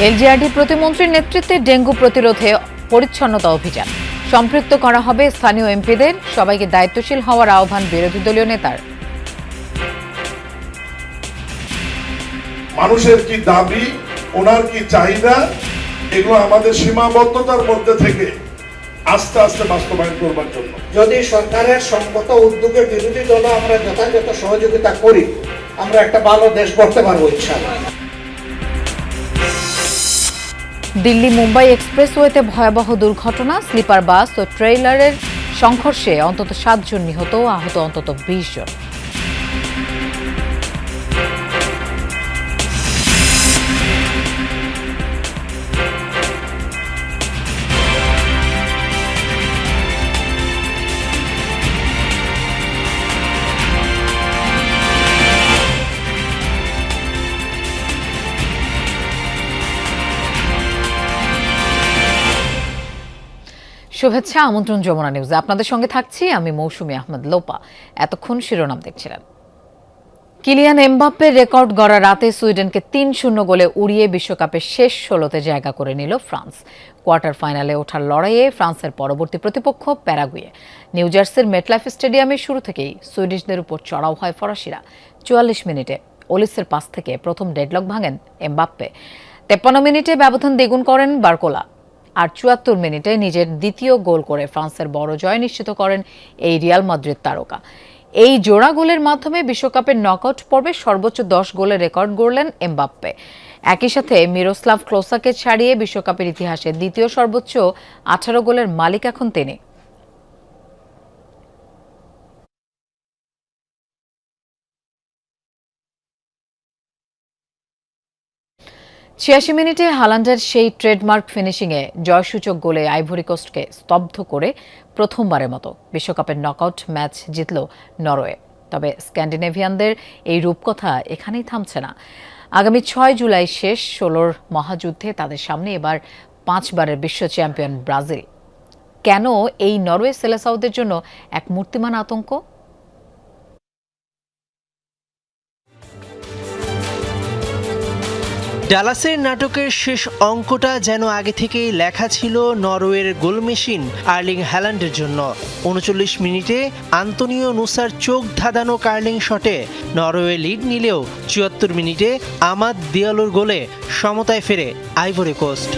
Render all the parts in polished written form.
LGRD প্রতিমন্ত্রীর নেতৃত্বে dengue প্রতিরোধে পরিচ্ছন্নতা অভিযান সম্পৃক্ত করা হবে স্থানীয় এমপিদের, সবাইকে দায়িত্বশীল হওয়ার আহ্বান বিরোধী দলীয় নেতার। মানুষের কি দাবি, ওনার কি চাহিদা, এগুলো আমাদের সীমাবদ্ধতার মধ্যে থেকে আস্তে আস্তে বাস্তবায়ন করবার জন্য যদি সরকারের সংগত উদ্যোগের বিরোধী দল আমরা যথাযথ সহযোগিতা করি, আমরা একটা ভালো দেশ গড়তে পারবো ইনশাআল্লাহ। দিল্লি মুম্বাই এক্সপ্রেসওয়েতে ভয়াবহ দুর্ঘটনা, স্লিপার বাস ও ট্রেইলারের সংঘর্ষে অন্তত 7 জন নিহত, আহত অন্তত 20 জন। শুভেচ্ছা, আমন্ত্রণ যমুনা নিউজে। আপনাদের সঙ্গে থাকছি আমি মৌসুমী আহমেদ লোপা। এতক্ষণ শিরোনাম দেখছিলেন। কিলিয়ান এমবাপ্পের রেকর্ড গড়া রাতে সুইডেনকে 3-0 গোলে উড়িয়ে বিশ্বকাপের শেষ 16তে জায়গা করে নিল ফ্রান্স। কোয়ার্টার ফাইনালে ওঠার লড়াইয়ে ফ্রান্সের পরবর্তী প্রতিপক্ষ প্যারাগুয়ে। নিউ জার্সির মেটলাইফ স্টেডিয়ামে শুরু থেকেই সুইডিশদের উপর চড়াও হয় ফরাসিরা। 44 মিনিটে ওলিসের পাস থেকে প্রথম ডেডলক ভাঙেন এমবাপ্পে। 53 মিনিটে ব্যবধান দ্বিগুণ করেন বারকোলা। আর 74 মিনিটে নিজের দ্বিতীয় গোল করে ফ্রান্সের বড় জয় নিশ্চিত করেন এই রিয়াল মাদ্রিদ তারকা। এই জোড়া গোলের মাধ্যমে বিশ্বকাপের নকআউট পর্বে সর্বোচ্চ 10 গোলের রেকর্ড গড়লেন এমবাপ্পে। একই সাথে মিরোস্লাভ ক্লোসাকে ছাড়িয়ে বিশ্বকাপের ইতিহাসে দ্বিতীয় সর্বোচ্চ 18 গোলের মালিক এখন তিনি। ছিয়াশি মিনিটে হালান্ডের সেই ট্রেডমার্ক ফিনিশিংয়ে জয়সূচক গোলে আইভরি কোস্টকে স্তব্ধ করে প্রথমবারের মতো বিশ্বকাপের নকআউট ম্যাচ জিতল নরওয়ে। তবে স্ক্যান্ডিনেভিয়ানদের এই রূপকথা এখানেই থামছে না। আগামী 6 জুলাই শেষ 16র মহাযুদ্ধে তাদের সামনে এবার 5 বারের বিশ্ব চ্যাম্পিয়ন ব্রাজিল। কেন এই নরওয়ে সেলেসাউদের জন্য এক মূর্তিমান আতঙ্ক? ডালাসের নাটকের শেষ অঙ্কটা যেন আগে থেকেই লেখা ছিল নরওয়ের গোল মেশিন আর্লিং হ্যালান্ডের জন্য। 39 মিনিটে আন্তোনিও নুসার চোখ ধাঁধানো কার্লিং শটে নরওয়ে লিড নিলেও 74 মিনিটে আমাদ দিয়ালোর গোলে সমতায় ফেরে আইভরি কোস্ট।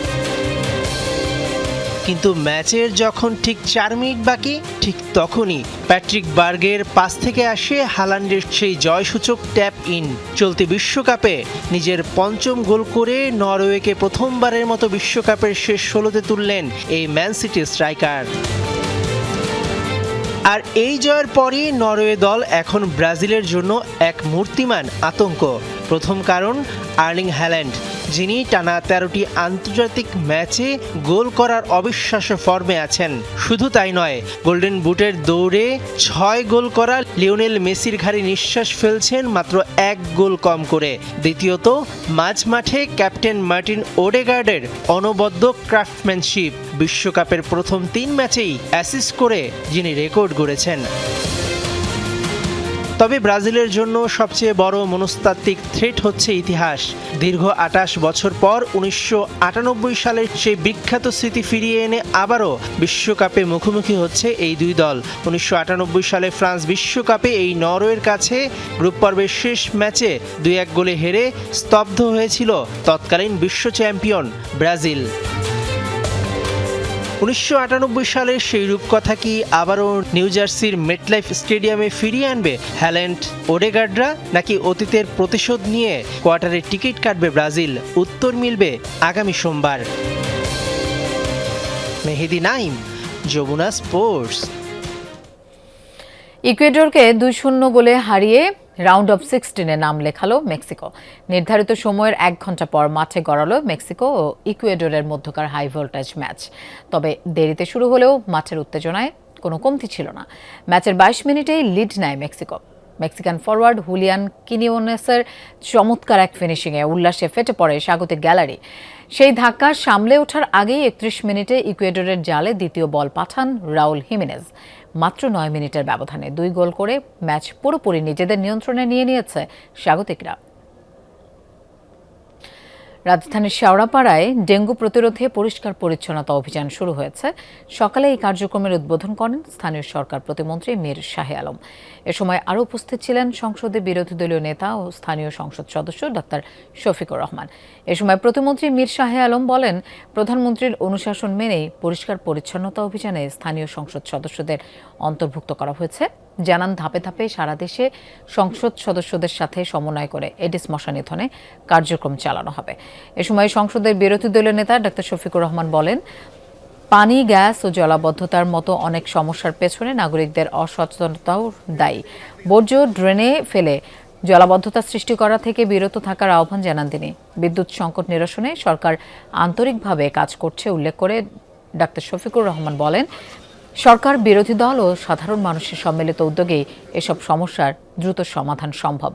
কিন্তু ম্যাচের যখন ঠিক 4 মিনিট বাকি, ঠিক তখনই প্যাট্রিক বার্গের পাস থেকে আসে হালান্ডের সেই জয়সূচক ট্যাপ ইন। চলতি বিশ্বকাপে নিজের 5ম গোল করে নরওয়েকে প্রথমবারের মতো বিশ্বকাপের শেষ 16তে তুললেন এই ম্যান সিটি স্ট্রাইকার। আর এই জয়ের পরই নরওয়ে দল এখন ব্রাজিলের জন্য এক মূর্তিমান আতঙ্ক। প্রথম কারণ আর্লিং হ্যালান্ড, যিনি টানা 13টি আন্তর্জাতিক ম্যাচে গোল করার অবিশ্বাস্য ফর্মে আছেন। শুধু তাই নয়, গোল্ডেন বুটের দৌড়ে 6 গোল করা লিওনেল মেসির ঘাড়ে নিঃশ্বাস ফেলছেন মাত্র 1 গোল কম করে। দ্বিতীয়ত, মাঝ মাঠে ক্যাপ্টেন মার্টিন ওডেগার্ডের অনবদ্য ক্রাফটম্যানশিপ। বিশ্বকাপের প্রথম 3 ম্যাচেই অ্যাসিস্ট করে যিনি রেকর্ড গড়েছেন। তবে ব্রাজিলের জন্য সবচেয়ে বড় মনস্তাত্ত্বিক থ্রেট হচ্ছে ইতিহাস। দীর্ঘ 28 বছর পর 1998 সালের সেই বিখ্যাত স্মৃতি ফিরিয়ে এনে আবারও বিশ্বকাপে মুখোমুখি হচ্ছে এই দুই দল। 1998 সালে ফ্রান্স বিশ্বকাপে এই নরওয়ের কাছে গ্রুপ পর্বের শেষ ম্যাচে 2-1 গোলে হেরে স্তব্ধ হয়েছিল তৎকালীন বিশ্ব চ্যাম্পিয়ন ব্রাজিল। 1998 সালের সেই রূপকথা কি আবারও নিউ জার্সির মেটলাইফ স্টেডিয়ামে ফিরিয়ে আনবে হ্যালান্ড ওডেগার্ডরা, নাকি অতীতের প্রতিশোধ নিয়ে কোয়ার্টারের টিকিট কাটবে ব্রাজিল? উত্তর মিলবে আগামী সোমবার। মেহেদি নাইম, যমুনা স্পোর্টস। ইকুয়েডরকে 2-0 গোলে হারিয়ে রাউন্ড অফ 16-এ নাম লেখালো মেক্সিকো। নির্ধারিত সময়ের 1 ঘন্টা পর মাঠে গড়ালো মেক্সিকো ও ইকুয়েডরের মধ্যকার হাই ভোল্টেজ ম্যাচ। তবে দেরিতে শুরু হলেও মাঠের উত্তেজনায় কোনো কমতি ছিল না। ম্যাচের 22 মিনিটেই লিড নেয় মেক্সিকো। মেক্সিকান ফরওয়ার্ড হুলিয়ান কিনিওনেসের চমৎকার এক ফিনিশিংয়ে উল্লাসে ফেটে পড়ে স্বাগতিক গ্যালারি। সেই ধাক্কা সামলে ওঠার আগেই 31 মিনিটে ইকুয়েডরের জালে দ্বিতীয় বল পাঠান রাউল হিমেনেজ। মাত্র 9 মিনিটের ব্যবধানে 2 গোল করে ম্যাচ পুরোপুরি নিজেদের নিয়ন্ত্রণে নিয়ে নিয়েছে স্বাগতিকরা। রাজধানীর শেওড়াপাড়ায় ডেঙ্গু প্রতিরোধে পরিষ্কার পরিচ্ছন্নতা অভিযান শুরু হয়েছে। সকালে এই কার্যক্রমের উদ্বোধন করেন স্থানীয় সরকার প্রতিমন্ত্রী মীর শাহে আলম। এ সময় আরও উপস্থিত ছিলেন সংসদে বিরোধী দলীয় নেতা ও স্থানীয় সংসদ সদস্য ডাক্তার শফিকুর রহমান। এ সময় প্রতিমন্ত্রী মীর শাহে আলম বলেন, প্রধানমন্ত্রীর অনুশাসন মেনেই পরিষ্কার পরিচ্ছন্নতা অভিযানে স্থানীয় সংসদ সদস্যদের অন্তর্ভুক্ত করা হয়েছে। জানান, ধাপে ধাপে সারা দেশে সংসদ সদস্যদের সাথে সমন্বয় করে এডিস মশা নিধনে কার্যক্রম চালানো হবে। এ সময় সংসদের বিরোধী দলীয় নেতা ডাক্তার শফিকুর রহমান বলেন, পানি, গ্যাস ও জলাবদ্ধতার মতো অনেক সমস্যার পেছনে নাগরিকদের অসচেতনতাও দায়ী। বর্জ্য ড্রেনে ফেলে জলাবদ্ধতা সৃষ্টি করা থেকে বিরত থাকার আহ্বান জানান তিনি। বিদ্যুৎ সংকট নিরসনে সরকার আন্তরিকভাবে কাজ করছে উল্লেখ করে ডাক্তার শফিকুর রহমান বলেন, সরকার, বিরোধী দল ও সাধারণ মানুষের সম্মিলিত উদ্যোগেই এসব সমস্যার দ্রুত সমাধান সম্ভব।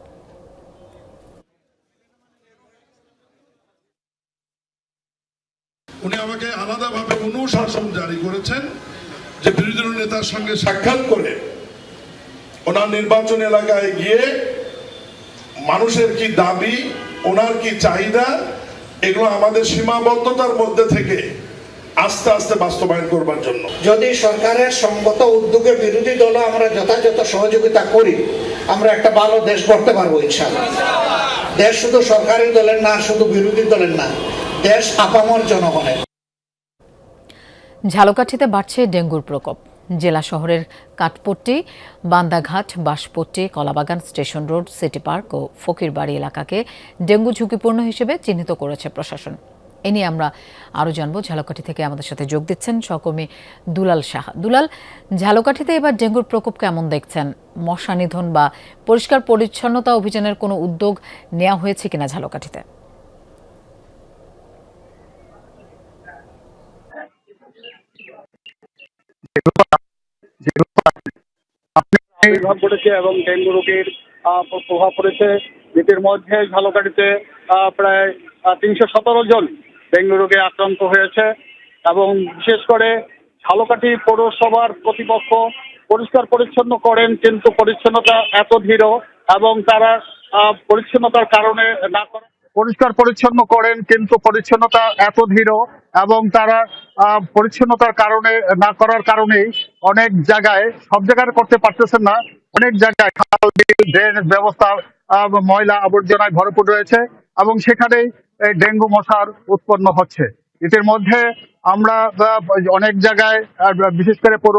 উনি আমাকে আলাদাভাবে অনুশাসন জারি করেছেন যে বিরোধী দলীয় নেতার সঙ্গে সাক্ষাৎ করে ওনার নির্বাচন এলাকায় গিয়ে মানুষের কি দাবি, ওনার কি চাহিদা, এগুলো আমাদের সীমাবদ্ধতার মধ্যে থেকে আস্তে আস্তে বাস্তবায়ন করবার জন্য। যদি সরকারের সঙ্গত উদ্যোগে বিরোধী দল আমরা যথাযথ সহযোগিতা করি, আমরা একটা ভালো দেশ গড়তে পারবো ইনশাআল্লাহ। দেশ শুধু সরকারি দলের না, শুধু বিরোধী দলের না, দেশ আপামর জনগণের। ঝালকাঠিতে বাড়ছে ডেঙ্গুর প্রকোপ। জেলা শহরের কাঠপট্টি, বান্দাঘাট, বাঁশপট্টি, কলাবাগান, স্টেশন রোড, সিটি পার্ক ও ফকিরবাড়ি এলাকাকে ডেঙ্গু ঝুঁকিপূর্ণ হিসেবে চিহ্নিত করেছে প্রশাসন। এ নিয়ে আমরা আরও জানবো। ঝালকাঠি থেকে আমাদের সাথে যোগ দিচ্ছেন সহকর্মী দুলাল সাহা। দুলাল, ঝালকাঠিতে এবার ডেঙ্গুর প্রকোপ কেমন দেখছেন? মশা নিধন বা পরিষ্কার পরিচ্ছন্নতা অভিযানের কোনো উদ্যোগ নেওয়া হয়েছে কিনা ঝালকাঠিতে? আবির্ভাব ঘটেছে এবং ডেঙ্গু রোগের প্রভাব পড়েছে। এর মধ্যে ঝালকাঠিতে প্রায় 317 জন ডেঙ্গু রোগে আক্রান্ত হয়েছে এবং বিশেষ করে ঝালকাঠি পৌরসভার কর্তৃপক্ষ পরিষ্কার পরিচ্ছন্ন করেন, কিন্তু পরিচ্ছন্নতা এত ধীর এবং তারা পরিচ্ছন্নতার কারণে না করা পরিষ্কার পরিচ্ছন্ন করেন, কিন্তু পরিচ্ছন্নতা এত ধীর এবং তারা পরিচ্ছন্নতার কারণে না করার কারণেই অনেক জায়গায়, সব জায়গায় করতে পারতেছেন না, অনেক জায়গায় খাল, বিল, ড্রেনেজ ব্যবস্থা ময়লা আবর্জনায় ভরপুর রয়েছে এবং সেখানেই ডেঙ্গু মশার উৎপন্ন হচ্ছে। এর মধ্যে আমরা অনেক জায়গায়, বিশেষ করে পৌর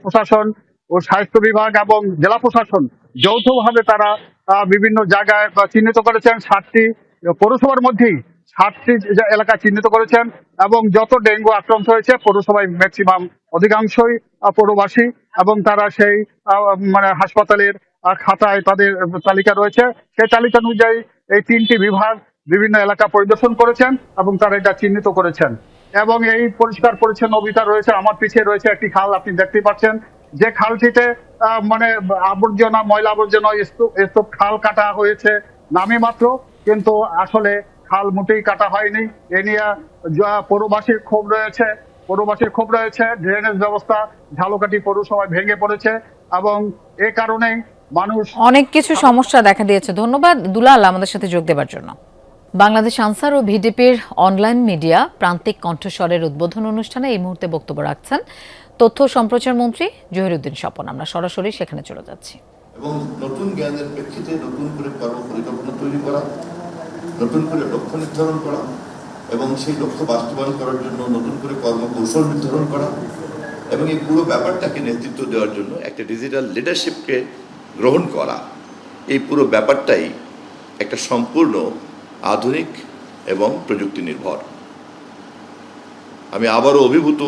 প্রশাসন ও স্বাস্থ্য বিভাগ এবং জেলা প্রশাসন যৌথভাবে তারা বিভিন্ন জায়গায় চিহ্নিত করেছেন। 7টি পৌরসভার মধ্যেই 7টি এলাকা চিহ্নিত করেছেন এবং যত ডেঙ্গু আক্রান্ত হয়েছে পৌরসভায় ম্যাক্সিমাম অধিকাংশই পৌরবাসী এবং তারা সেই হাসপাতালের খাতায় তাদের তালিকা রয়েছে। সেই তালিকা অনুযায়ী এই 3টি বিভাগ বিভিন্ন এলাকা পরিদর্শন করেছেন এবং তারা এটা চিহ্নিত করেছেন এবং এই পরিষ্কার পরিচ্ছন্ন অভিযান রয়েছে। আমার পিছিয়ে রয়েছে একটি খাল, আপনি দেখতে পাচ্ছেন, যে খালটিতে আবর্জনা, ময়লা আবর্জনা স্তূপ খাল কাটা হয়েছে নামে মাত্র, কিন্তু আসলে খাল মোটেই কাটা হয়নি। এ নিয়ে পৌরবাসীর ক্ষোভ রয়েছে। ড্রেনেজ ব্যবস্থা ঝালকাঠি পৌরসভায় ভেঙে পড়েছে এবং এ কারণেই মানুষ অনেক কিছু সমস্যা দেখা দিয়েছে। ধন্যবাদ দুলাল আমাদের সাথে যোগ দেওয়ার জন্য। বাংলাদেশ আনসার ও ভিডিপির অনলাইন মিডিয়া প্রান্তিক কণ্ঠস্বরের উদ্বোধন অনুষ্ঠানে এই মুহূর্তে বক্তব্য রাখছেন তথ্য সম্প্রচার মন্ত্রী জহিরুদ্দিন স্বপন। আমরা সরাসরি সেখানে চলে যাচ্ছি। এবং নতুন জ্ঞানের প্রেক্ষিতে নতুন করে কর্ম পরিকল্পনা তৈরি করা, নতুন করে লক্ষ্য নির্ধারণ করা এবং সেই লক্ষ্য বাস্তবায়ন করার জন্য নতুন করে কর্মকৌশল নির্ধারণ করা এবং এই পুরো ব্যাপারটাকে নেতৃত্ব দেওয়ার জন্য একটা ডিজিটাল লিডারশিপকে গ্রহণ করা, এই পুরো ব্যাপারটাই একটা সম্পূর্ণ আধুনিক এবং প্রযুক্তি নির্ভর। আমি আবারও অভিভূত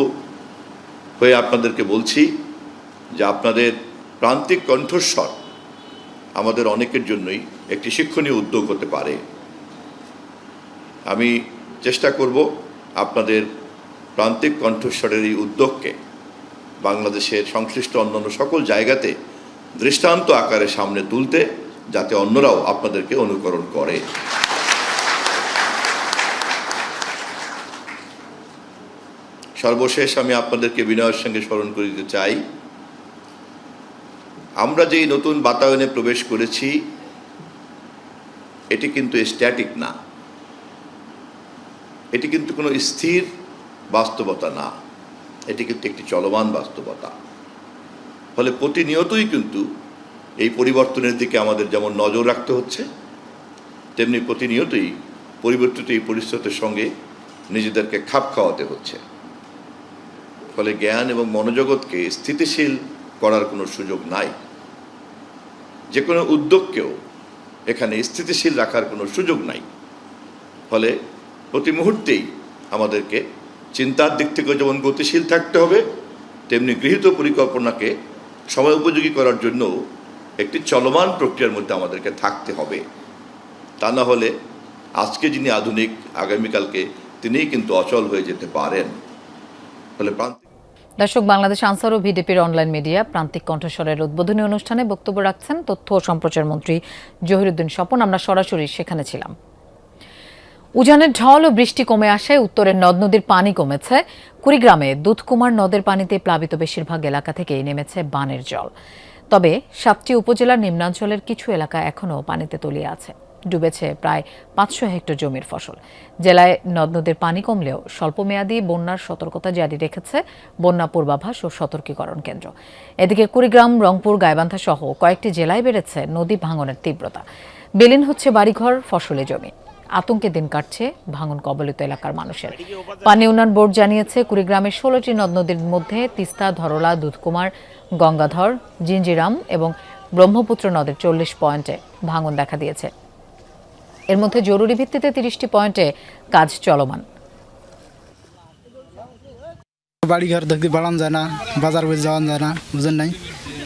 হয়ে আপনাদেরকে বলছি যে আপনাদের প্রান্তিক কণ্ঠস্বর আমাদের অনেকের জন্যই একটি শিক্ষণীয় উদ্যোগ হতে পারে। আমি চেষ্টা করব আপনাদের প্রান্তিক কণ্ঠস্বরের এই উদ্যোগকে বাংলাদেশের সংশ্লিষ্ট অন্যান্য সকল জায়গাতে দৃষ্টান্ত আকারে সামনে তুলতে, যাতে অন্যরাও আপনাদেরকে অনুকরণ করে। সর্বশেষ আমি আপনাদেরকে বিনয়ের সঙ্গে স্মরণ করে দিতে চাই, আমরা যেই নতুন বাতায়নে প্রবেশ করেছি এটি কিন্তু স্ট্যাটিক না, এটি কিন্তু কোনো স্থির বাস্তবতা না, এটি কিন্তু একটি চলমান বাস্তবতা। ফলে প্রতিনিয়তই কিন্তু এই পরিবর্তনের দিকে আমাদের যেমন নজর রাখতে হচ্ছে, তেমনি প্রতিনিয়তই পরিবর্তিত এই পরিস্থিতির সঙ্গে নিজেদেরকে খাপ খাওয়াতে হচ্ছে। ফলে জ্ঞান এবং মনোজগৎকে স্থিতিশীল করার কোনো সুযোগ নাই। যে কোনো উদ্যোগকেও এখানে স্থিতিশীল রাখার কোনো সুযোগ নাই। ফলে প্রতি মুহূর্তেই আমাদেরকে চিন্তার দিক থেকে যেমন গতিশীল থাকতে হবে, তেমনি গৃহীত পরিকল্পনাকে সময় উপযোগী করার জন্য একটি চলমান প্রক্রিয়ার মধ্যে আমাদেরকে থাকতে হবে। তা না হলে আজকে যিনি আধুনিক, আগামীকালকে তিনিই কিন্তু অচল হয়ে যেতে পারেন। ফলে দর্শক, বাংলাদেশ আনসার ও ভিডিপির অনলাইন মিডিয়া প্রান্তিক কণ্ঠস্বরের উদ্বোধনী অনুষ্ঠানে বক্তব্য রাখছেন তথ্য ও সম্প্রচার মন্ত্রী জহিরুদ্দিন স্বপন। আমরা সরাসরি সেখানে ছিলাম। উজানের ঢল ও বৃষ্টি কমে আসায় উত্তরের নদ নদীর পানি কমেছে। কুড়িগ্রামে দুধকুমার নদের পানিতে প্লাবিত বেশিরভাগ এলাকা থেকেই নেমেছে বানের জল। তবে 7টি উপজেলার নিম্নাঞ্চলের কিছু এলাকা এখনও পানিতে তলিয়ে আছে। ডুবেছে প্রায় 500 হেক্টর জমির ফসল। জেলায় নদ নদীর পানি কমলেও স্বল্পমেয়াদী বন্যার সতর্কতা জারি রেখেছে বন্যা পূর্বাভাস ও সতর্কীকরণ কেন্দ্র। এদিকে কুড়িগ্রাম, রংপুর, গাইবান্ধা সহ কয়েকটি জেলায় বেড়েছে নদী ভাঙনের তীব্রতা। বিলীন হচ্ছে বাড়িঘর, ফসলি জমি। আতঙ্কে দিন কাটছে ভাঙন কবলিত এলাকার মানুষের। পানি উন্নয়ন বোর্ড জানিয়েছে, কুড়িগ্রামের 16টি নদ নদীর মধ্যে তিস্তা, ধরলা, দুধকুমার, গঙ্গাধর, জিঞ্জিরাম এবং ব্রহ্মপুত্র নদের 40 পয়েন্টে ভাঙন দেখা দিয়েছে। এর মধ্যে জরুরি ভিত্তিতে 30টি পয়েন্টে কাজ চলমান। বাড়িঘর দেখতে বাড়ানো যায় না, বাজার যাওয়া যায় না, বুঝেন নাই,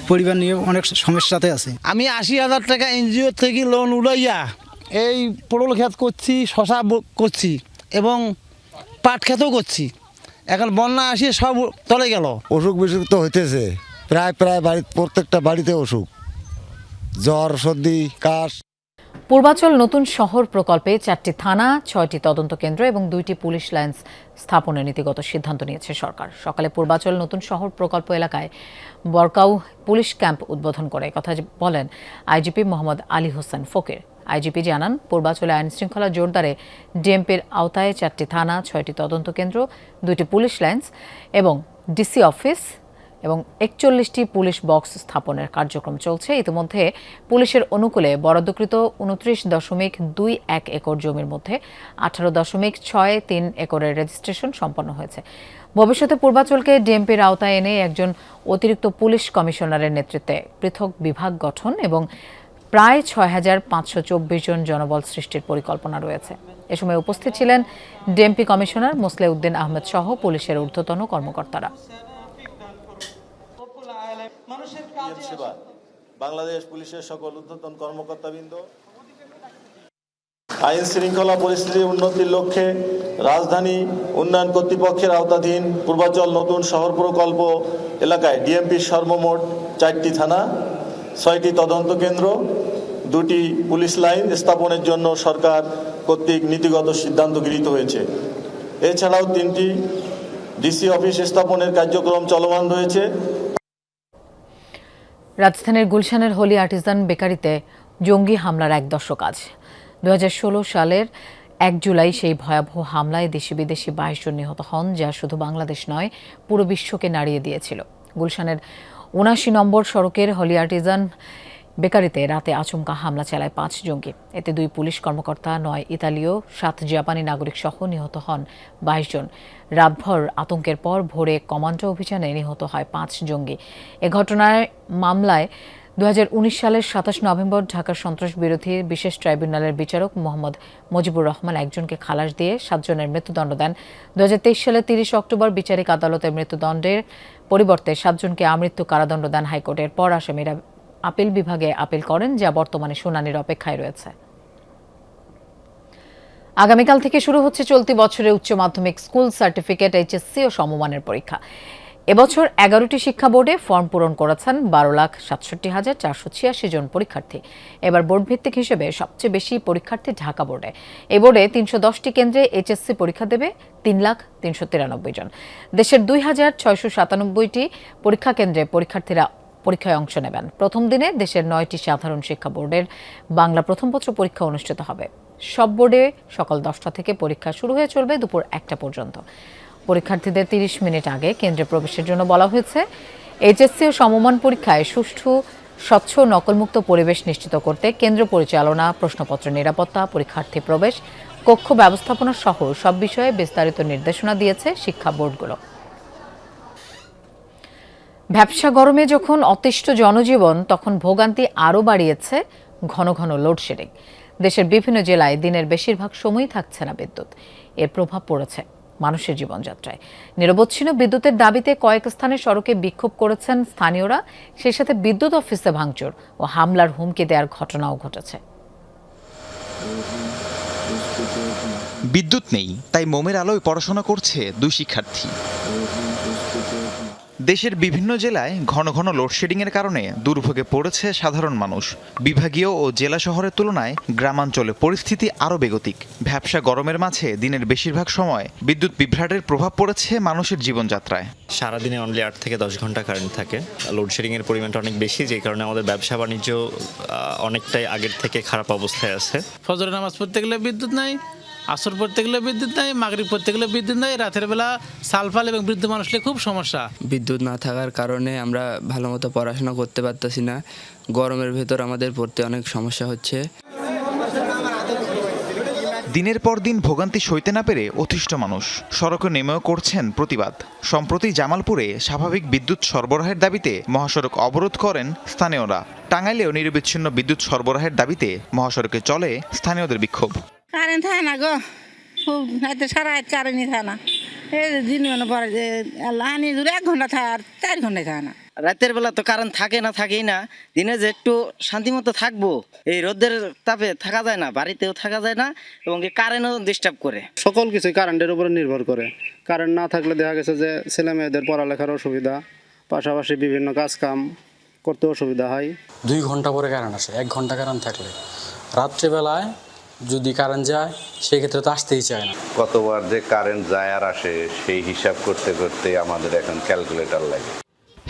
পরিবার নিয়ে অনেক সমস্যাতে আছে। আমি 80,000 টাকা এনজিও থেকে লোন উড়াইয়া এই পটল ক্ষেত করছি, শশা করছি এবং পাট ক্ষেতও করছি। এখন বন্যা আসি সব তলে গেল। অসুখ বিসুখ তো হইতেছে, প্রায় প্রত্যেকটা বাড়িতে অসুখ, জ্বর, সর্দি, কাশ। পূর্বাচল নতুন শহর প্রকল্পে 4টি থানা, 6টি তদন্ত কেন্দ্র এবং 2টি পুলিশ লাইন্স স্থাপনের নীতিগত সিদ্ধান্ত নিয়েছে সরকার। সকালে পূর্বাচল নতুন শহর প্রকল্প এলাকায় বরকাউ পুলিশ ক্যাম্প উদ্বোধন করে কথা বলেন আইজিপি মোহাম্মদ আলী হোসেন ফকির। আইজিপি জানান, পূর্বাচলে আইন শৃঙ্খলা জোরদারে ডিএমপির আওতায় 4টি থানা, 6টি তদন্ত কেন্দ্র, 2টি পুলিশ লাইন্স এবং ডিসি অফিস এবং 41টি পুলিশ বক্স স্থাপনের কার্যক্রম চলছে। ইতিমধ্যে পুলিশের অনুকূলে বরাদ্দকৃত 29.21 একর জমির মধ্যে 18.63 একরের রেজিস্ট্রেশন সম্পন্ন হয়েছে। ভবিষ্যতে পূর্বাচলকে ডিএমপির আওতায় এনে একজন অতিরিক্ত পুলিশ কমিশনারের নেতৃত্বে পৃথক বিভাগ গঠন এবং প্রায় 6,524 জন জনবল সৃষ্টির পরিকল্পনা রয়েছে। এ সময় উপস্থিত ছিলেন ডিএমপি কমিশনার মোসলেউদ্দিন আহমেদ সহ পুলিশের ঊর্ধ্বতন কর্মকর্তারা। বাংলাদেশ পুলিশের সকল ঊর্ধ্বতন কর্মকর্তাবৃন্দ, আইন শৃঙ্খলা পরিস্থিতির উন্নতির লক্ষ্যে রাজধানী উন্নয়ন কর্তৃপক্ষের আওতাধীন পূর্বাচল নতুন শহর প্রকল্প এলাকায় ডিএমপির সর্বমোট 4টি থানা, 6টি তদন্ত কেন্দ্র, 2টি পুলিশ লাইন স্থাপনের জন্য সরকার কর্তৃক নীতিগত সিদ্ধান্ত গৃহীত হয়েছে। এছাড়াও 3টি ডিসি অফিস স্থাপনের কার্যক্রম চলমান রয়েছে। রাজধানীর গুলশানের হোলি আর্টিজান বেকারিতে জঙ্গি হামলার 1 দশক আজ। 2016 সালের 1 জুলাই সেই ভয়াবহ হামলায় দেশি বিদেশি 22 জন নিহত হন, যা শুধু বাংলাদেশ নয়, পুরো বিশ্বকে নাড়িয়ে দিয়েছিল। গুলশানের 79 নম্বর সড়কের হোলি আর্টিজান বেকারিতে রাতে আচমকা হামলা চালায় 5 জঙ্গি। এতে 2 পুলিশ কর্মকর্তা, 9 ইতালীয়, 7 জাপানি নাগরিক সহ নিহত হন 22 জন। রাতভর আতঙ্কের পর ভোরে কমান্ডো অভিযানে নিহত হয় 5 জঙ্গি। এ ঘটনায় মামলায় 2019 সালের 27 নভেম্বর ঢাকার সন্ত্রাস বিরোধী বিশেষ ট্রাইব্যুনালের বিচারক মোহাম্মদ মুজিবুর রহমান একজনকে খালাস দিয়ে 7 জনের মৃত্যুদণ্ড দেন। 2023 সালের 30 অক্টোবর বিচারিক আদালতের মৃত্যুদণ্ডের পরিবর্তে 7 জনকে আমৃত্যু কারাদণ্ড দেন হাইকোর্টের পর আসামিরা আপিল বিভাগে আপিল করেন, যা বর্তমানে শুনানির অপেক্ষায় রয়েছে। আগামীকাল থেকে শুরু হচ্ছে চলতি বছরের উচ্চ মাধ্যমিক স্কুল সার্টিফিকেট, এইচএসসি ও সমমানের পরীক্ষা। এবছর 11টি শিক্ষা বোর্ডে ফর্ম পূরণ করেছেন 12,67,486 জন পরীক্ষার্থী। এবার বোর্ড ভিত্তিক হিসেবে সবচেয়ে বেশি পরীক্ষার্থী ঢাকা বোর্ডে। এই বোর্ডে 310টি কেন্দ্রে এইচএসসি পরীক্ষা দেবে 3,393 জন। দেশের 2,697টি পরীক্ষা কেন্দ্রে পরীক্ষার্থীরা পরীক্ষায় অংশ নেবেন। প্রথম দিনে দেশের 9টি সাধারণ শিক্ষা বোর্ডের বাংলা প্রথম পত্র পরীক্ষা অনুষ্ঠিত হবে। সব বোর্ডে সকাল 10টা থেকে পরীক্ষা শুরু হয়ে চলবে দুপুর 1টা পর্যন্ত। পরীক্ষার্থীদের 30 মিনিট আগে কেন্দ্রে প্রবেশের জন্য বলা হয়েছে। এইচএসসি ও সমমান পরীক্ষায় সুষ্ঠু, স্বচ্ছ, নকলমুক্ত পরিবেশ নিশ্চিত করতে কেন্দ্র পরিচালনা, প্রশ্নপত্র নিরাপত্তা, পরীক্ষার্থী প্রবেশ, কক্ষ ব্যবস্থাপনা সহ সব বিষয়ে বিস্তারিত নির্দেশনা দিয়েছে শিক্ষা বোর্ডগুলো। ব্যবসা গরমে যখন অতিষ্ঠ জনজীবন, তখন ভোগান্তি আরও বাড়িয়েছে ঘন ঘন লোডশেডিং। দেশের বিভিন্ন জেলায় দিনের বেশিরভাগ সময়ই থাকছে না বিদ্যুৎ। এর প্রভাব পড়েছে মানুষের জীবনযাত্রায়। নিরবচ্ছিন্ন বিদ্যুতের দাবিতে কয়েক স্থানে সড়কে বিক্ষোভ করেছেন স্থানীয়রা। সেই সাথে বিদ্যুৎ অফিসে ভাঙচুর ও হামলার হুমকি দেওয়ার ঘটনাও ঘটেছে। বিদ্যুৎ নেই, তাই মোমের আলোয় পড়াশোনা করছে 2 শিক্ষার্থী। দেশের বিভিন্ন জেলায় ঘন ঘন লোডশেডিংয়ের কারণে দুর্ভোগে পড়েছে সাধারণ মানুষ। বিভাগীয় ও জেলা শহরের তুলনায় গ্রামাঞ্চলে পরিস্থিতি আরও বেগতিক। ভ্যাপসা গরমের মাঝে দিনের বেশিরভাগ সময় বিদ্যুৎ বিভ্রাটের প্রভাব পড়েছে মানুষের জীবনযাত্রায়। সারাদিনে অনলি 8 থেকে 10 ঘন্টা কারেন্ট থাকে। লোডশেডিংয়ের পরিমাণটা অনেক বেশি, যে কারণে আমাদের ব্যবসা বাণিজ্য অনেকটাই আগের থেকে খারাপ অবস্থায় আছে। ফজরের নামাজ পড়তে গেলে বিদ্যুৎ নাই, আসর পড়তে গেলে বিদ্যুৎ নাই, মাগরিব পড়তে গেলে বিদ্যুৎ নাই, রাতের বেলা সালফাল এবং বৃদ্ধ মানুষের খুব সমস্যা। বিদ্যুৎ না থাকার কারণে আমরা ভালো মতো পড়াশোনা করতে পারতেছি না। গরমের ভেতর আমাদের পড়তে অনেক সমস্যা হচ্ছে। দিনের পর দিন ভোগান্তি সইতে না পেরে অতিষ্ঠ মানুষ সড়কে নেমেও করছেন প্রতিবাদ। সম্প্রতি জামালপুরে স্বাভাবিক বিদ্যুৎ সরবরাহের দাবিতে মহাসড়ক অবরোধ করেন স্থানীয়রা। টাঙ্গাইলেও নিরবিচ্ছিন্ন বিদ্যুৎ সরবরাহের দাবিতে মহাসড়কে চলে স্থানীয়দের বিক্ষোভ। কারেন্ট থাকে না গো, খুব রাতে সারা রাত কারেন্টই থাকে না। এই দিন মানে পরে যে লাইনে দূরে 1 ঘন্টা থাকে আর 4 ঘন্টায় থাকে না। রাতের বেলা তো কারেন্ট থাকে না, থাকেই না। দিনে যে একটু শান্তিমতো থাকবো, এই রোদের তাপে থাকা যায় না, বাড়িতেও থাকা যায় না, এবং কারেন্টও ডিস্টার্ব করে। সকল কিছুই কারেন্টের উপরে নির্ভর করে। কারেন্ট না থাকলে দেখা গেছে যে ছেলে মেয়েদের পড়ালেখার অসুবিধা, পাশাপাশি বিভিন্ন কাজ কাম করতে অসুবিধা হয়। 2 ঘন্টা পরে কারেন্ট আসে, 1 ঘন্টা কারেন্ট থাকলে। রাত্রেবেলায় যদি কারেন্ট যায় সেক্ষেত্রে তো আসতেই চায় না। কতবার যে কারেন্ট যায় আর আসে সেই হিসাব করতে করতে আমাদের এখন ক্যালকুলেটর লাগে।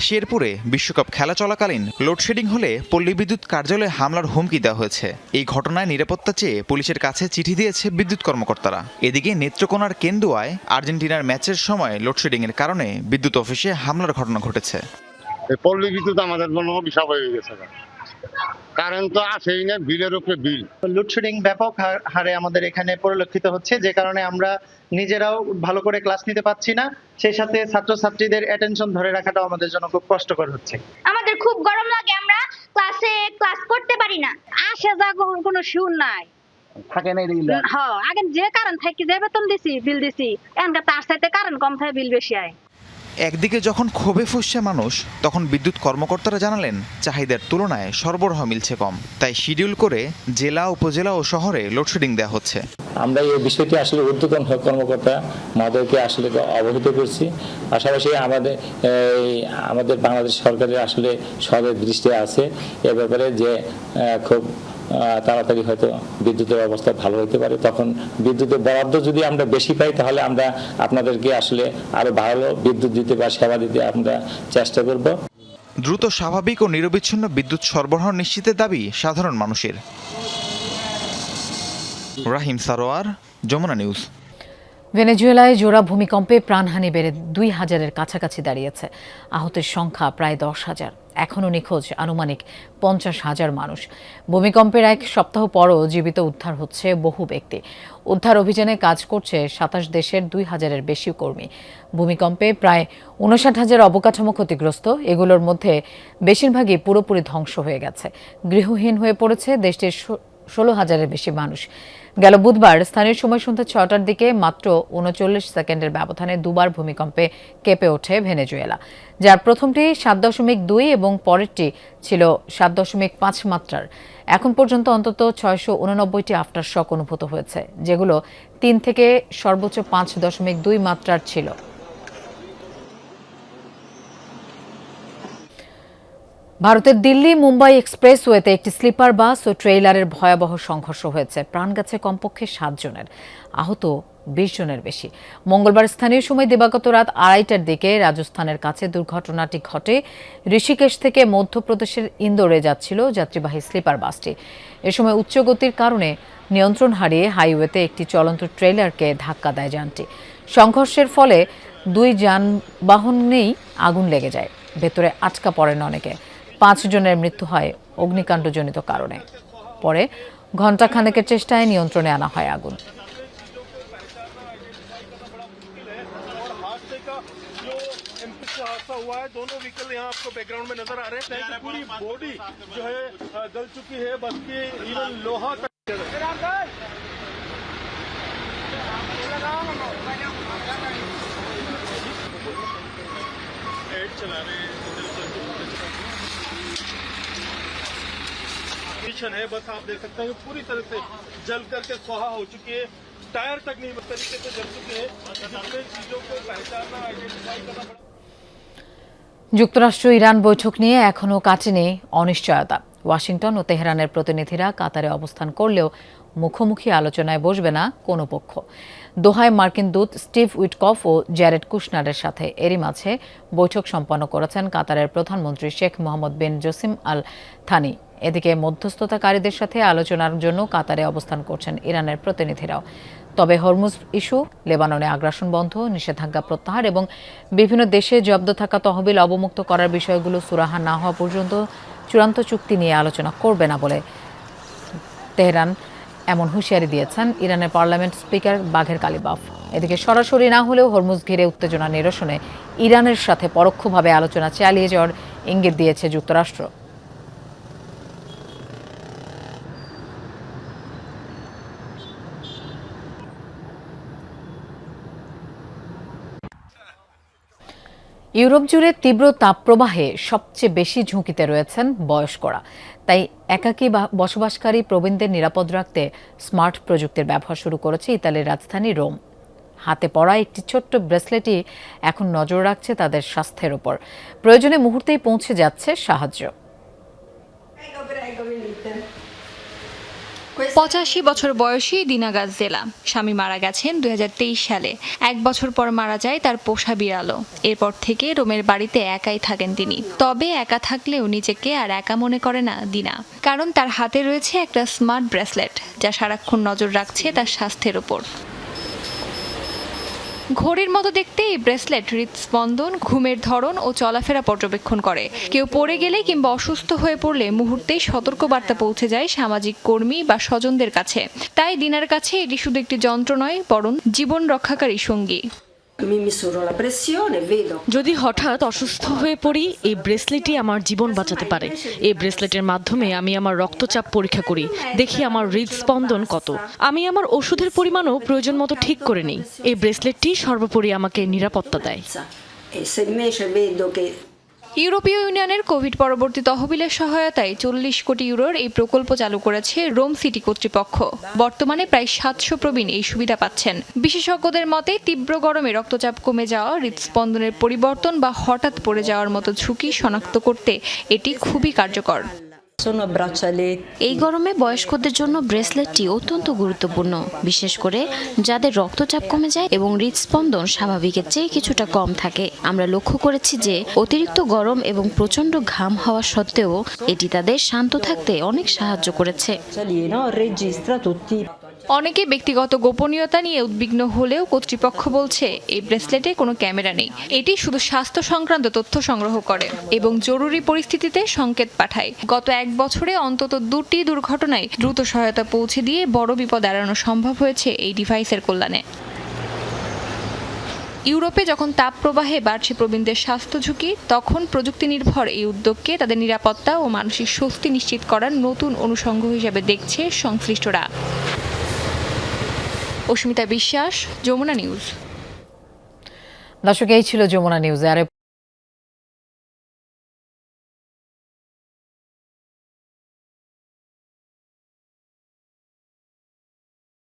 শেরপুরে বিশ্বকাপ খেলা চলাকালীন লোডশেডিং হলে পল্লী বিদ্যুৎ কার্যালয়ে হামলার হুমকি দেওয়া হয়েছে। এই ঘটনায় নিরাপত্তা চেয়ে পুলিশের কাছে চিঠি দিয়েছে বিদ্যুৎ কর্মকর্তারা। এদিকে নেত্রকোনার কেন্দুয়ায় আর্জেন্টিনার ম্যাচের সময় লোডশেডিংয়ের কারণে বিদ্যুৎ অফিসে হামলার ঘটনা ঘটেছে। পল্লী বিদ্যুৎ আমাদের জন্য অভিশাপ হয়ে গেছে। কারেন্ট তো আসেই না, বিলের উপরে বিল। লোডশেডিং ব্যাপক হারে আমাদের এখানে পরিলক্ষিত হচ্ছে, যে কারণে আমরা নিজেরাও ভালো করে ক্লাস নিতে পারছি না। সেই সাথে ছাত্রছাত্রীদের অ্যাটেনশন ধরে রাখাটাও আমাদের জন্য খুব কষ্টকর হচ্ছে। আমাদের খুব গরম লাগে, আমরা ক্লাস করতে পারি না। আসে যা কোনো সুর নাই, থাকে না। হ্যাঁ, আগে যে কারেন্ট থাকি যে বেতন দিছি, বিল দিছি, এনকা তার সাথে কারেন্ট কম থাকে, বিল বেশি আয়। একদিকে যখন ক্ষোভে ফুঁসছে মানুষ, তখন বিদ্যুৎ কর্মকর্তারা জানালেন চাহিদার তুলনায় সরবরাহ মিলছে কম। তাই শিডিউল করে জেলা, উপজেলা ও শহরে লোডশেডিং দেওয়া হচ্ছে। আমরা এই বিষয়টি আসলে ঊর্ধ্বতন কর্মকর্তা মহোদয়কে আসলে অবহিত করছি। পাশাপাশি আমাদের বাংলাদেশ সরকারের আসলে সদের দৃষ্টি আছে এ ব্যাপারে, যে খুব তাড়াতাড়ি হয়তো বিদ্যুতের অবস্থা ভালো হতে পারে। তখন বিদ্যুতের বরাদ্দ যদি আমরা বেশি পাই, তাহলে আমরা আপনাদেরকে আসলে আরো ভালো বিদ্যুৎ দিতে বা সেবা দিতে আমরা চেষ্টা করব। দ্রুত স্বাভাবিক ও নিরবিচ্ছিন্ন বিদ্যুৎ সরবরাহ নিশ্চিতের দাবি সাধারণ মানুষের। রাহিম সারোয়ার, যমুনা নিউজ। ভেনেজুয়েলায় জোড়া ভূমিকম্পে প্রাণহানি বেড়ে 2000-এর কাছাকাছি দাঁড়িয়েছে। আহতের সংখ্যা প্রায় 10,000। এখনও নিখোঁজ আনুমানিক 50,000 মানুষ। ভূমিকম্পের 1 সপ্তাহ পরও জীবিত উদ্ধার হচ্ছে বহু ব্যক্তি। উদ্ধার অভিযানে কাজ করছে 27 দেশের 2000-এর বেশি কর্মী। ভূমিকম্পে প্রায় 59,000 অবকাঠামো ক্ষতিগ্রস্ত। এগুলোর মধ্যে বেশিরভাগই পুরোপুরি ধ্বংস হয়ে গেছে। গৃহহীন হয়ে পড়েছে দেশটির 16,000-এর বেশি মানুষ। গেল বুধবার স্থানীয় সময় সন্ধ্যা 6টার দিকে মাত্র 39 সেকেন্ডের ব্যবধানে দুবার ভূমিকম্পে কেঁপে ওঠে ভেনেজুয়েলা, যার প্রথমটি 7.2 এবং পরেরটি ছিল 7.5 মাত্রার। এখন পর্যন্ত অন্তত 689টি আফটার শক অনুভূত হয়েছে, যেগুলো 3 থেকে সর্বোচ্চ 5.2 মাত্রার ছিল। ভারতের দিল্লি মুম্বাই এক্সপ্রেসওয়েতে একটি স্লিপার বাস ও ট্রেইলারের ভয়াবহ সংঘর্ষ হয়েছে। প্রাণ গেছে কমপক্ষে 7 জনের, আহত 20 জনের বেশি। মঙ্গলবার স্থানীয় সময় দিবাগত রাত 2:30টার দিকে রাজস্থানের কাছে দুর্ঘটনাটি ঘটে। ঋষিকেশ থেকে মধ্যপ্রদেশের ইন্দোরে যাচ্ছিল যাত্রীবাহী স্লিপার বাসটি। এ সময় উচ্চ গতির কারণে নিয়ন্ত্রণ হারিয়ে হাইওয়েতে একটি চলন্ত ট্রেইলারকে ধাক্কা দেয় যানটি। সংঘর্ষের ফলে 2 যানবাহনেই আগুন লেগে যায়। ভেতরে আটকা পড়েন অনেকে। 5 জনের মৃত্যু হয় অগ্নিকাণ্ডজনিত কারণে। পরে ঘণ্টাখানেকের চেষ্টায় নিয়ন্ত্রণে আনা হয় আগুন। है बस आप देख सकते हैं पूरी तरह से जल करके स्वाहा हो चुकी है। टायर तक नहीं तरीके से जल चुके हैं, जिसमें चीजों को पहचानना आइडेंटिफाई करना पड़ा। যুক্তরাষ্ট্র ইরান বৈঠক নিয়ে এখনও কাটেনি অনিশ্চয়তা। ওয়াশিংটন ও তেহরানের প্রতিনিধিরা কাতারে অবস্থান করলেও মুখোমুখি আলোচনায় বসবে না কোনো পক্ষ। দোহায় মার্কিন দূত স্টিভ উইটকফ ও জ্যারেড কুশনারের সাথে এরই মাঝে বৈঠক সম্পন্ন করেছেন কাতারের প্রধানমন্ত্রী শেখ মোহাম্মদ বিন জসিম আল থানি। এদিকে মধ্যস্থতাকারীদের সাথে আলোচনার জন্য কাতারে অবস্থান করছেন ইরানের প্রতিনিধিরাও। তবে হরমুজ ইস্যু, লেবাননে আগ্রাসন বন্ধ, নিষেধাজ্ঞা প্রত্যাহার এবং বিভিন্ন দেশে জব্দ থাকা তহবিল অবমুক্ত করার বিষয়গুলো সুরাহা না হওয়া পর্যন্ত চূড়ান্ত চুক্তি নিয়ে আলোচনা করবে না বলে তেহরান এমন হুঁশিয়ারি দিয়েছেন ইরানের পার্লামেন্ট স্পিকার বাঘের কালিবাফ। এদিকে সরাসরি না হলেও হরমুজ ঘিরে উত্তেজনা নিরসনে ইরানের সাথে পরোক্ষভাবে আলোচনা চালিয়ে যাওয়ার ইঙ্গিত দিয়েছে যুক্তরাষ্ট্র। ইউরোপ জুড়ে তীব্র তাপপ্রবাহে সবচেয়ে বেশি ঝুঁকিতে রয়েছেন বয়স্করা। তাই একাকী বসবাসকারী প্রবীণদের নিরাপদ রাখতে স্মার্ট প্রযুক্তির ব্যবহার শুরু করেছে ইতালির রাজধানী রোম। হাতে পড়া একটি ছোট্ট ব্রেসলেটই এখন নজর রাখছে তাদের স্বাস্থ্যের উপর। প্রয়োজনে মুহূর্তেই পৌঁছে যাচ্ছে সাহায্য। 85 বছর বয়সী দিনা গাজদেলা। স্বামী মারা গেছেন 2023 সালে। 1 বছর পর মারা যায় তার পোষা বিড়ালও। এরপর থেকে রোমের বাড়িতে একাই থাকেন তিনি। তবে একা থাকলেও নিজেকে আর একা মনে করে না দিনা, কারণ তার হাতে রয়েছে একটা স্মার্ট ব্রেসলেট যা সারাক্ষণ নজর রাখছে তার স্বাস্থ্যের উপর। ঘড়ির মতো দেখতে এই ব্রেসলেট হৃদস্পন্দন, ঘুমের ধরন ও চলাফেরা পর্যবেক্ষণ করে। কেউ পড়ে গেলে কিংবা অসুস্থ হয়ে পড়লে মুহূর্তেই সতর্কবার্তা পৌঁছে যায় সামাজিক কর্মী বা স্বজনদের কাছে। তাই দিনার কাছে এটি শুধু একটি যন্ত্র নয়, বরং জীবন রক্ষাকারী সঙ্গী। যদি হঠাৎ অসুস্থ হয়ে পড়ি, এই ব্রেসলেটই আমার জীবন বাঁচাতে পারে। এই ব্রেসলেটের মাধ্যমে আমি আমার রক্তচাপ পরীক্ষা করি, দেখি আমার হৃদস্পন্দন কত। আমি আমার ওষুধের পরিমাণও প্রয়োজন মতো ঠিক করে নিই। এই ব্রেসলেটটি সর্বোপরি আমাকে নিরাপত্তা দেয়। ইউরোপীয় ইউনিয়নের কোভিড পরবর্তী তহবিলের সহায়তায় 40 কোটি ইউরোর এই প্রকল্প চালু করেছে রোম সিটি কর্তৃপক্ষ। বর্তমানে প্রায় 700 প্রবীণ এই সুবিধা পাচ্ছেন। বিশেষজ্ঞদের মতে তীব্র গরমে রক্তচাপ কমে যাওয়া, হৃদস্পন্দনের পরিবর্তন বা হঠাৎ পড়ে যাওয়ার মতো ঝুঁকি শনাক্ত করতে এটি খুবই কার্যকর। এই গরমে বয়স্কদের জন্য ব্রেসলেটটি অত্যন্ত গুরুত্বপূর্ণ, বিশেষ করে যাদের রক্তচাপ কমে যায় এবং হৃদস্পন্দন স্বাভাবিকের চেয়ে কিছুটা কম থাকে। আমরা লক্ষ্য করেছি যে অতিরিক্ত গরম এবং প্রচণ্ড ঘাম হওয়া সত্ত্বেও এটি তাদের শান্ত থাকতে অনেক সাহায্য করেছে। অনেকে ব্যক্তিগত গোপনীয়তা নিয়ে উদ্বিগ্ন হলেও কর্তৃপক্ষ বলছে এই ব্রেসলেটে কোনো ক্যামেরা নেই। এটি শুধু স্বাস্থ্য সংক্রান্ত তথ্য সংগ্রহ করে এবং জরুরি পরিস্থিতিতে সংকেত পাঠায়। গত 1 বছরে অন্তত 2টি দুর্ঘটনায় দ্রুত সহায়তা পৌঁছে দিয়ে বড় বিপদ এড়ানো সম্ভব হয়েছে এই ডিভাইসের কল্যাণে। ইউরোপে যখন তাপপ্রবাহে বাড়ছে প্রবীণদের স্বাস্থ্য ঝুঁকি, তখন প্রযুক্তি নির্ভর এই উদ্যোগকে তাদের নিরাপত্তা ও মানসিক স্বস্তি নিশ্চিত করার নতুন অনুষঙ্গ হিসেবে দেখছে সংশ্লিষ্টরা। অস্মিতা বিশ্বাস, যমুনা নিউজ। দর্শক, এই ছিল যমুনা নিউজ।